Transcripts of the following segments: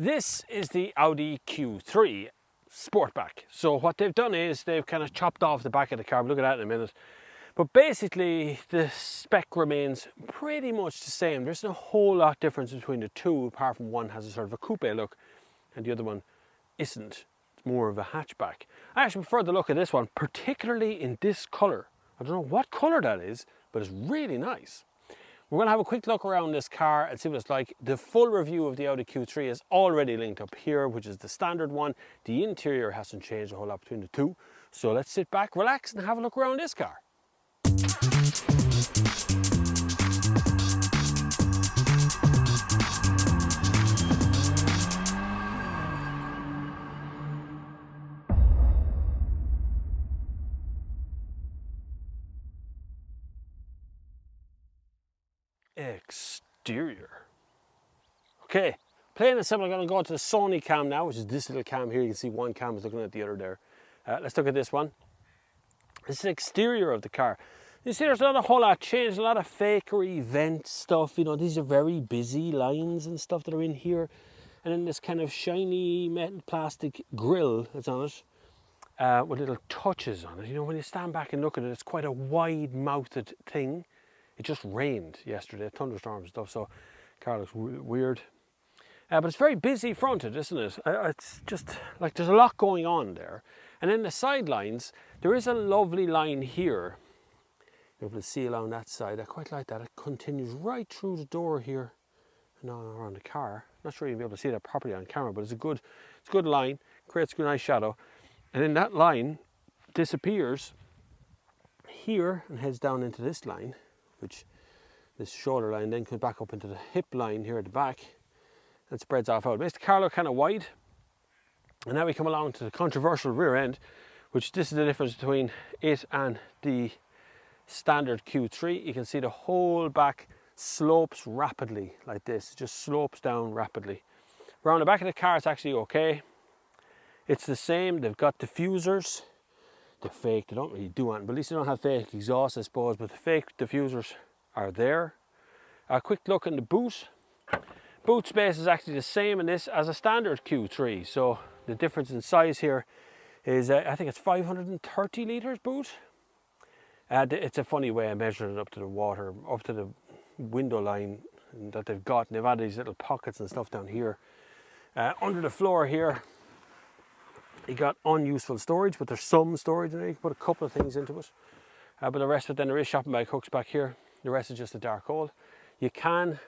This is the Audi Q3 Sportback. So what they've done is they've kind of chopped off the back of the car. We'll look at that in a minute. But basically the spec remains pretty much the same. There's no whole lot difference between the two, apart from one has a sort of a coupe look and the other one isn't. It's more of a hatchback. I actually prefer the look of this one, particularly in this colour. I don't know what colour that is, but it's really nice. We're going to have a quick look around this car and see what it's like. The full review of the Audi Q3 is already linked up here, which is the standard one. The interior hasn't changed a whole lot between the two. So let's sit back, relax and have a look around this car. Exterior. Okay, plain and simple, I'm going to go to the Sony cam now, which is this little cam here. You can see one cam is looking at the other there. Let's look at this one. This is the exterior of the car. You see there's not a whole lot changed, a lot of fakery vent stuff. You know, these are very busy lines and stuff that are in here. And then this kind of shiny metal plastic grille that's on it with little touches on it. You know, when you stand back and look at it, it's quite a wide-mouthed thing. It just rained yesterday, thunderstorms and stuff, so the car looks weird. But it's very busy fronted, isn't it? It's just like there's a lot going on there. And then the sidelines, there is a lovely line here. You're able to see along that side. I quite like that. It continues right through the door here and on around the car. Not sure you'll be able to see that properly on camera, but it's a good line. Creates a nice shadow. And then that line disappears here and heads down into this line, which this shoulder line then comes back up into the hip line here at the back and spreads off out. It makes the car look kind of wide. And now we come along to the controversial rear end, which this is the difference between it and the standard Q3. You can see the whole back slopes rapidly like this. It just slopes down rapidly. Around the back of the car it's actually okay. It's the same. They've got diffusers. They're fake, they don't really do anything, but at least they don't have fake exhaust, I suppose, but the fake diffusers are there. A quick look in the boot. Boot space is actually the same in this as a standard Q3, so the difference in size here is, I think it's 530 litres boot. It's a funny way of measuring it up to the water, up to the window line that they've got, and they've added these little pockets and stuff down here. Under the floor here, you got unuseful storage, but there's some storage in there. You can put a couple of things into it. But the rest of it, then there is shopping bag hooks back here. The rest is just a dark hole. You can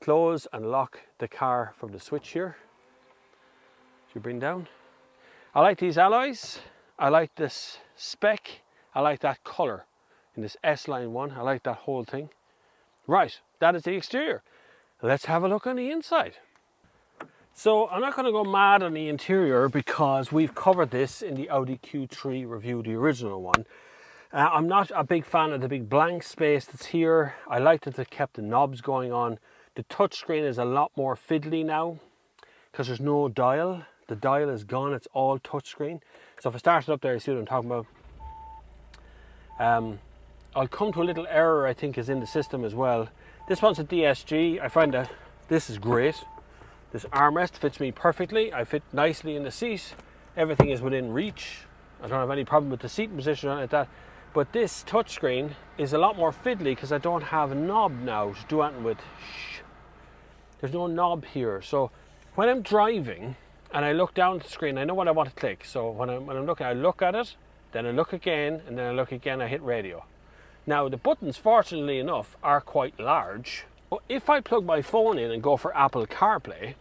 close and lock the car from the switch here. So you bring down. I like these alloys. I like this spec. I like that colour in this S-Line one. I like that whole thing. Right, that is the exterior. Let's have a look on the inside. So I'm not going to go mad on the interior because we've covered this in the Audi Q3 review, the original one. I'm not a big fan of the big blank space that's here. I like that they kept the knobs going on. The touchscreen is a lot more fiddly now because there's no dial. The dial is gone, it's all touchscreen. So if I start it up there, you see what I'm talking about. I'll come to a little error I think is in the system as well. This one's a DSG. I find that this is great. This armrest fits me perfectly. I fit nicely in the seat. Everything is within reach. I don't have any problem with the seat position or anything like that. But this touchscreen is a lot more fiddly because I don't have a knob now to do anything with. There's no knob here. So when I'm driving and I look down at the screen, I know what I want to click. So when I'm looking, I look at it, then I look again, and then I look again, I hit radio. Now the buttons, fortunately enough, are quite large. But if I plug my phone in and go for Apple CarPlay,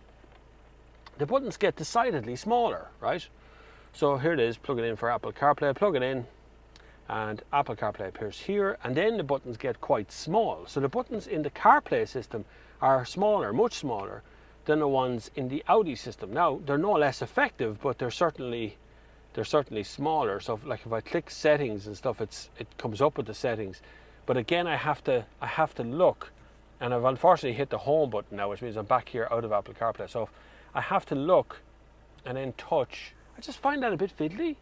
the buttons get decidedly smaller, right? So here it is, plug it in for Apple CarPlay, plug it in, and Apple CarPlay appears here, and then the buttons get quite small. So the buttons in the CarPlay system are smaller, much smaller than the ones in the Audi system. Now, they're no less effective, but they're certainly smaller. So like if I click settings and stuff, it comes up with the settings. But again, I have to look. And I've unfortunately hit the home button now, which means I'm back here out of Apple CarPlay. So I have to look and then touch. I just find that a bit fiddly.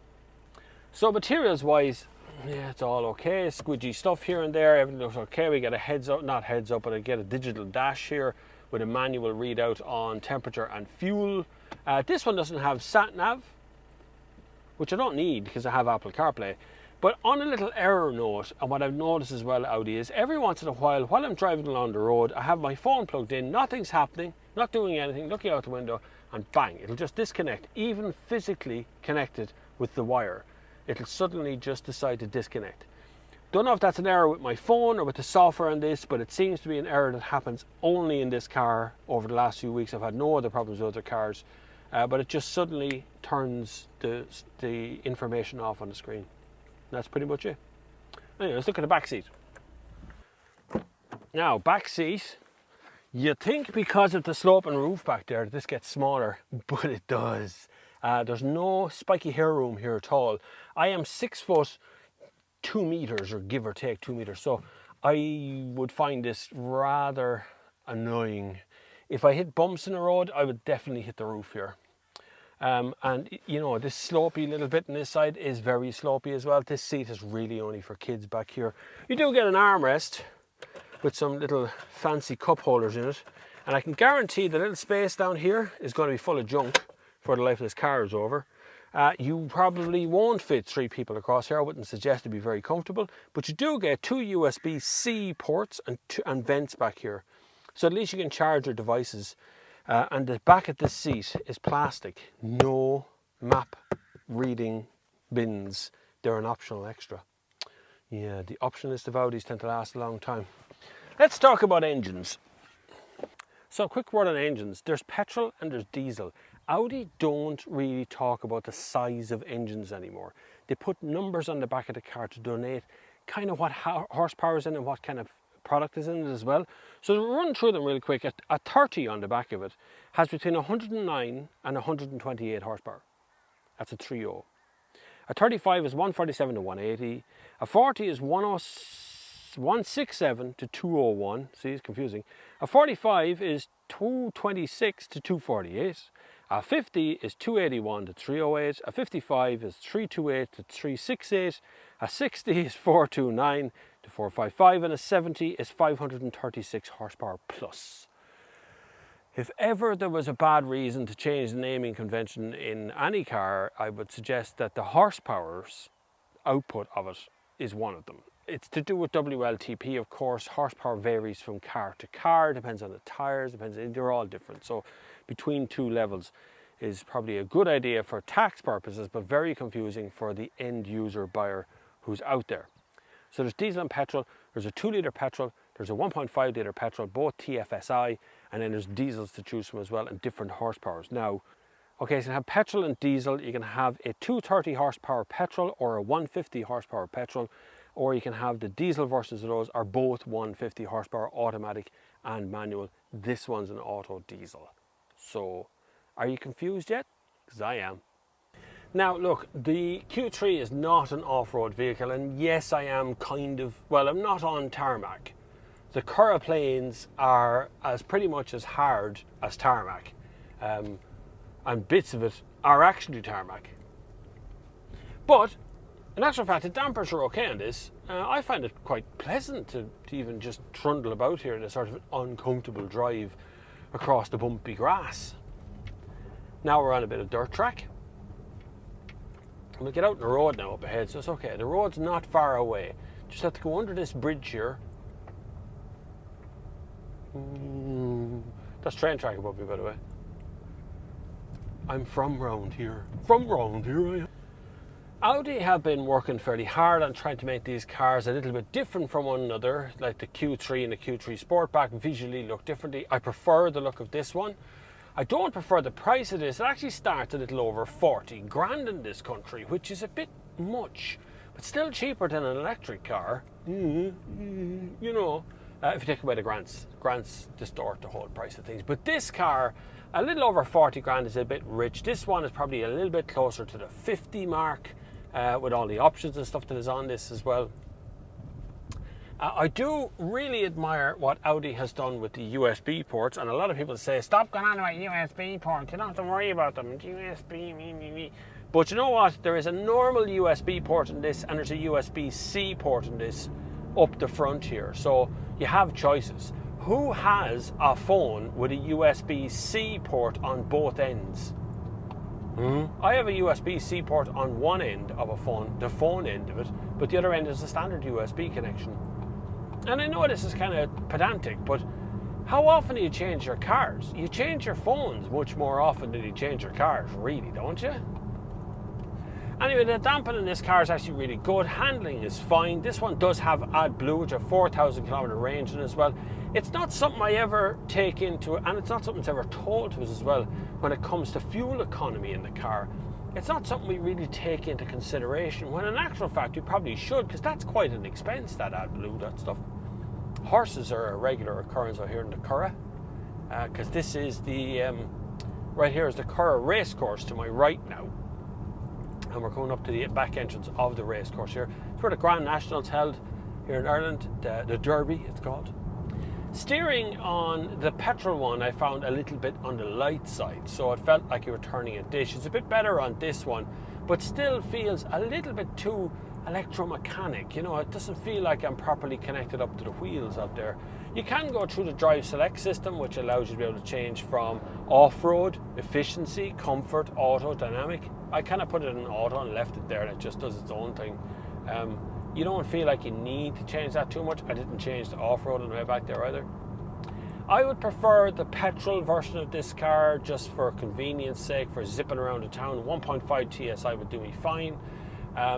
So materials wise, yeah, it's all okay. Squidgy stuff here and there. Everything looks okay. We get a heads up, not heads up, but I get a digital dash here with a manual readout on temperature and fuel. This one doesn't have sat nav, which I don't need because I have Apple CarPlay. But on a little error note, and what I've noticed as well, Audi, is every once in a while I'm driving along the road, I have my phone plugged in, nothing's happening, not doing anything, looking out the window, and bang, it'll just disconnect, even physically connected with the wire. It'll suddenly just decide to disconnect. Don't know if that's an error with my phone or with the software on this, but it seems to be an error that happens only in this car over the last few weeks. I've had no other problems with other cars, but it just suddenly turns the information off on the screen. That's pretty much it. Anyway, let's look at the back seat. Now, back seat, you think because of the sloping roof back there that this gets smaller, but it does. There's no spiky hair room here at all. I am 6 foot 2 meters, or give or take 2 meters, so I would find this rather annoying. If I hit bumps in the road, I would definitely hit the roof here. And you know, this slopey little bit on this side is very slopey as well. This seat is really only for kids back here. You do get an armrest with some little fancy cup holders in it, and I can guarantee the little space down here is going to be full of junk for the life of this car is over. You probably won't fit 3 people across here. I wouldn't suggest to be very comfortable, but you do get 2 USB-C ports and vents back here, so at least you can charge your devices. And the back of this seat is plastic. No map reading bins. They're an optional extra. Yeah, the optionalist of Audis tend to last a long time. Let's talk about engines. So a quick word on engines. There's petrol and there's diesel. Audi don't really talk about the size of engines anymore. They put numbers on the back of the car to denote kind of what horsepower is in and what kind of product is in it as well. So to run through them really quick, a 30 on the back of it has between 109 and 128 horsepower. That's a 3.0. A 35 is 147 to 180. A 40 is 167 to 201. See, it's confusing. A 45 is 226 to 248. A 50 is 281 to 308. A 55 is 328 to 368. A 60 is 429 to 455, and a 70 is 536 horsepower plus. If ever there was a bad reason to change the naming convention in any car, I would suggest that the horsepower's output of it is one of them. It's to do with WLTP, of course. Horsepower varies from car to car, depends on the tires, they're all different. So between 2 levels is probably a good idea for tax purposes, but very confusing for the end user buyer who's out there. So there's diesel and petrol, there's a 2 litre petrol, there's a 1.5 litre petrol, both TFSI, and then there's diesels to choose from as well, and different horsepowers. Now, okay, so you have petrol and diesel. You can have a 230 horsepower petrol or a 150 horsepower petrol, or you can have the diesel versions of those are both 150 horsepower automatic and manual. This one's an auto diesel. So, are you confused yet? Because I am. Now look, the Q3 is not an off-road vehicle, and yes, I am kind of, well, I'm not on tarmac. The Curra plains are pretty much as hard as tarmac, and bits of it are actually tarmac. But in actual fact, the dampers are okay on this. I find it quite pleasant to even just trundle about here in a sort of uncomfortable drive across the bumpy grass. Now we're on a bit of dirt track. We'll get out on the road now up ahead, so it's okay. The road's not far away. Just have to go under this bridge here. That's train track above me, by the way. I'm from round here. From round here I am. Audi have been working fairly hard on trying to make these cars a little bit different from one another, like the Q3 and the Q3 Sportback visually look differently. I prefer the look of this one. I don't prefer the price of this. It actually starts a little over 40 grand in this country, which is a bit much, but still cheaper than an electric car. You know, if you take away the grants distort the whole price of things. But this car, a little over 40 grand is a bit rich. This one is probably a little bit closer to the 50 mark with all the options and stuff that is on this as well. I do really admire what Audi has done with the USB ports, and a lot of people say, stop going on about USB ports, you don't have to worry about them, USB, But you know what, there is a normal USB port in this, and there's a USB-C port in this up the front here, so you have choices. Who has a phone with a USB-C port on both ends? I have a USB-C port on one end of a phone, the phone end of it, but the other end is a standard USB connection. And I know this is kind of pedantic, but how often do you change your cars? You change your phones much more often than you change your cars, really, don't you? Anyway, the damping in this car is actually really good. Handling is fine. This one does have AdBlue, which has 4,000 kilometer range in it as well. It's not something I ever take into, and it's not something that's ever told to us as well when it comes to fuel economy in the car. It's not something we really take into consideration, when in actual fact we probably should, because that's quite an expense, that AdBlue, that stuff. Horses are a regular occurrence out here in the Curragh, because this is the, right here is the Curragh racecourse to my right now. And we're coming up to the back entrance of the racecourse here. It's where the Grand National's held here in Ireland, the Derby it's called. Steering on the petrol one I found a little bit on the light side, so it felt like you were turning a dish. It's a bit better on this one, but still feels a little bit too electromechanic. You know, it doesn't feel like I'm properly connected up to the wheels out there. You can go through the drive select system, which allows you to be able to change from off-road, efficiency, comfort, auto, dynamic. I kind of put it in auto and left it there, and it just does its own thing. You don't feel like you need to change that too much. I didn't change the off-road on the way back there either. I would prefer the petrol version of this car just for convenience sake, for zipping around the town. 1.5 TSI would do me fine.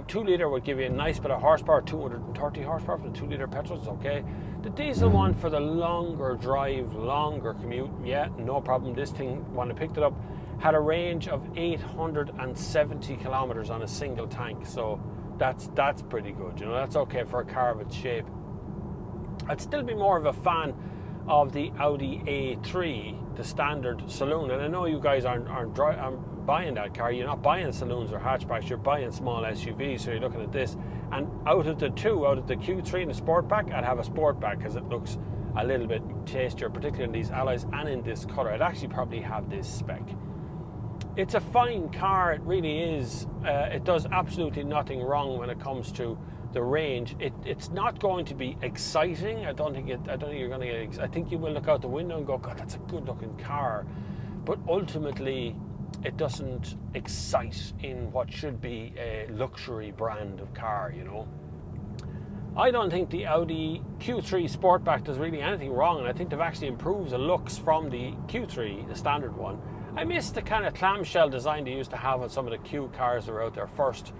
2 litre would give you a nice bit of horsepower, 230 horsepower for the 2 litre petrol is okay. The diesel one for the longer drive, longer commute, yeah, no problem. This thing, when I picked it up, had a range of 870 kilometers on a single tank, so that's pretty good. You know, that's okay for a car of its shape. I'd still be more of a fan of the Audi A3, the standard saloon, and I know you guys aren't buying that car. You're not buying saloons or hatchbacks, you're buying small SUVs, so you're looking at this. And out of the Q3 and the Sportback, I'd have a Sportback because it looks a little bit tastier, particularly in these alloys and in this colour. I'd actually probably have this spec. It's a fine car, it really is. It does absolutely nothing wrong when it comes to the range. It's not going to be exciting. I don't think you're going to get. I think you will look out the window and go, God, that's a good-looking car. But ultimately, it doesn't excite in what should be a luxury brand of car, you know. I don't think the Audi Q3 Sportback does really anything wrong, and I think they've actually improved the looks from the Q3, the standard one. I miss the kind of clamshell design they used to have on some of the Q cars that were out there first.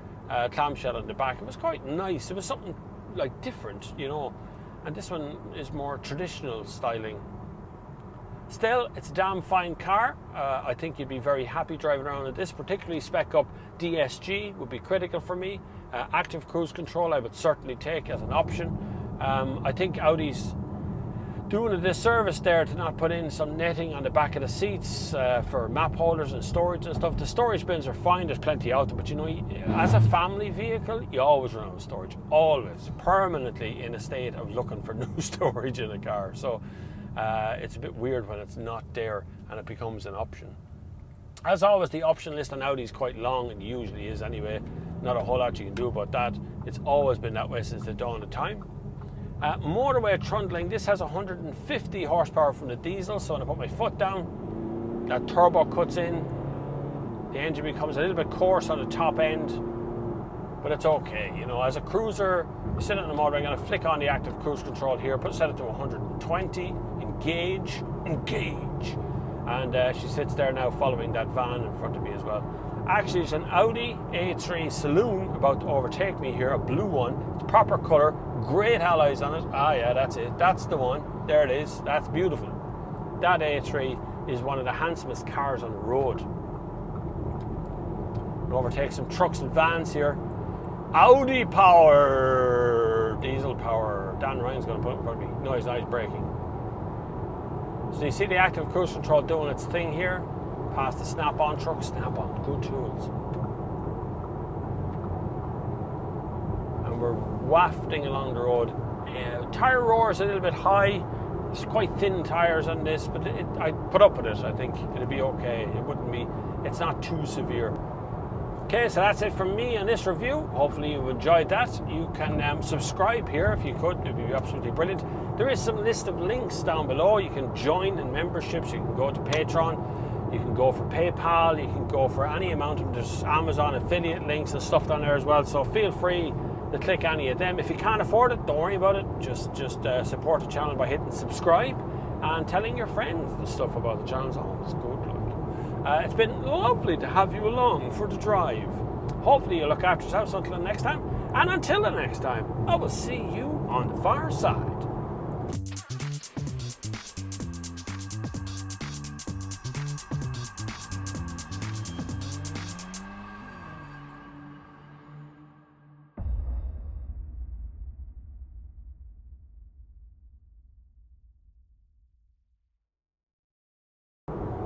Clamshell on the back. It was quite nice. It was something like different, you know. And this one is more traditional styling. Still, it's a damn fine car. I think you'd be very happy driving around in this. Particularly spec up DSG would be critical for me. Active cruise control I would certainly take as an option. I think Audi's doing a disservice there to not put in some netting on the back of the seats for map holders and storage and stuff. The storage bins are fine, there's plenty out there, but you know, as a family vehicle, you always run out of storage, always, permanently in a state of looking for new storage in a car. So it's a bit weird when it's not there and it becomes an option. As always, the option list on Audi is quite long, and usually is anyway. Not a whole lot you can do about that. It's always been that way since the dawn of time. Motorway trundling, this has 150 horsepower from the diesel, so when I put my foot down, that turbo cuts in, the engine becomes a little bit coarse on the top end, but it's okay. You know, as a cruiser, you sit on the motorway, I'm going to flick on the active cruise control here, set it to 120, engage, and she sits there now following that van in front of me as well. Actually, it's an Audi A3 Saloon about to overtake me here, a blue one. It's proper colour, great alloys on it. Ah yeah, that's it, that's the one, there it is, that's beautiful. That A3 is one of the handsomest cars on the road. We'll overtake some trucks and vans here. Audi power, diesel power. Dan Ryan's going to put it in front of me. No, he's not, he's braking. So you see the active cruise control doing its thing here. Past the Snap-on truck, Snap-on, good tools. And we're wafting along the road. Tyre roar is a little bit high. It's quite thin tyres on this, but I'd put up with it. I think it'd be okay. It wouldn't be, it's not too severe. Okay, so that's it from me on this review. Hopefully you've enjoyed that. You can subscribe here if you could. It would be absolutely brilliant. There is some list of links down below. You can join in memberships. You can go to Patreon. You can go for PayPal. You can go for any amount of, there's Amazon affiliate links and stuff down there as well. So feel free to click any of them. If you can't afford it, don't worry about it. Just support the channel by hitting subscribe and telling your friends the stuff about the channel. Oh, it's good. It's been lovely to have you along for the drive. Hopefully you'll look after yourselves until the next time. And until the next time, I will see you on the far side.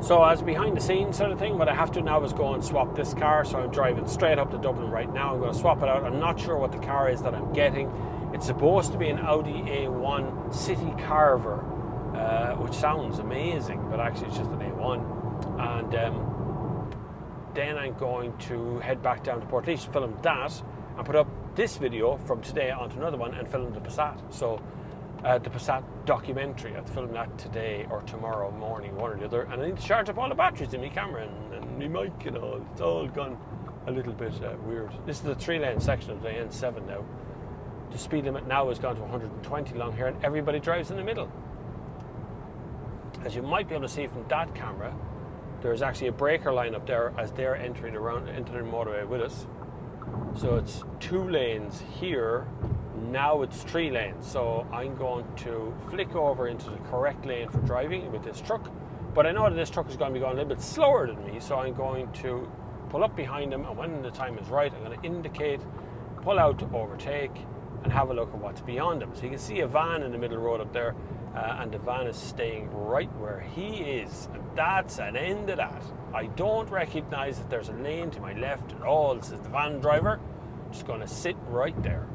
So as behind the scenes sort of thing, what I have to now is go and swap this car. So I'm driving straight up to Dublin right now. I'm going to swap it out. I'm not sure what the car is that I'm getting. It's supposed to be an Audi A1 City Carver, which sounds amazing, but actually it's just an A1. And then I'm going to head back down to Portlaoise, film that, and put up this video from today onto another one and film the Passat. So the Passat documentary. I'll film that today or tomorrow morning, one or the other. And I need to charge up all the batteries in my camera and my mic and all. It's all gone a little bit weird. This is the 3-lane section of the N7 now. The speed limit now has gone to 120 along here, and everybody drives in the middle. As you might be able to see from that camera, there's actually a breaker line up there as they're entering around into the motorway with us. So it's 2 lanes here. Now it's 3 lanes, so I'm going to flick over into the correct lane for driving with this truck. But I know that this truck is going to be going a little bit slower than me, so I'm going to pull up behind him, and when the time is right, I'm going to indicate, pull out to overtake, and have a look at what's beyond him. So you can see a van in the middle road up there, and the van is staying right where he is, and that's an end of that. I don't recognise that there's a lane to my left at all. This is the van driver. I'm just going to sit right there.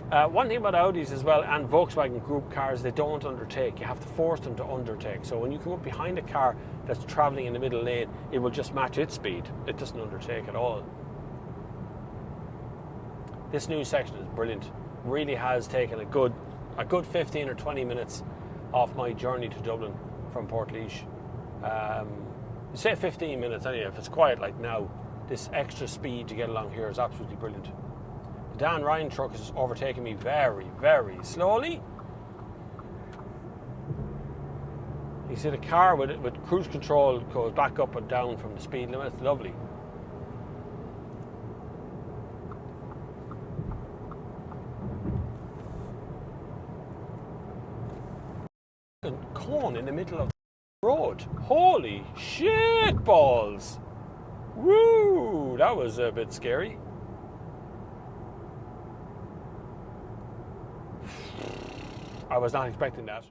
One thing about Audis as well, and Volkswagen Group cars, they don't undertake. You have to force them to undertake. So when you come up behind a car that's travelling in the middle lane, it will just match its speed. It doesn't undertake at all. This new section is brilliant. Really has taken a good 15 or 20 minutes off my journey to Dublin from Portlaoise. You say 15 minutes anyway. If it's quiet like now, this extra speed to get along here is absolutely brilliant. The Dan Ryan truck is overtaking me very, very slowly. You see the car with cruise control goes back up and down from the speed limit. It's lovely. A cone in the middle of the road. Holy shit balls! Woo! That was a bit scary. I was not expecting that.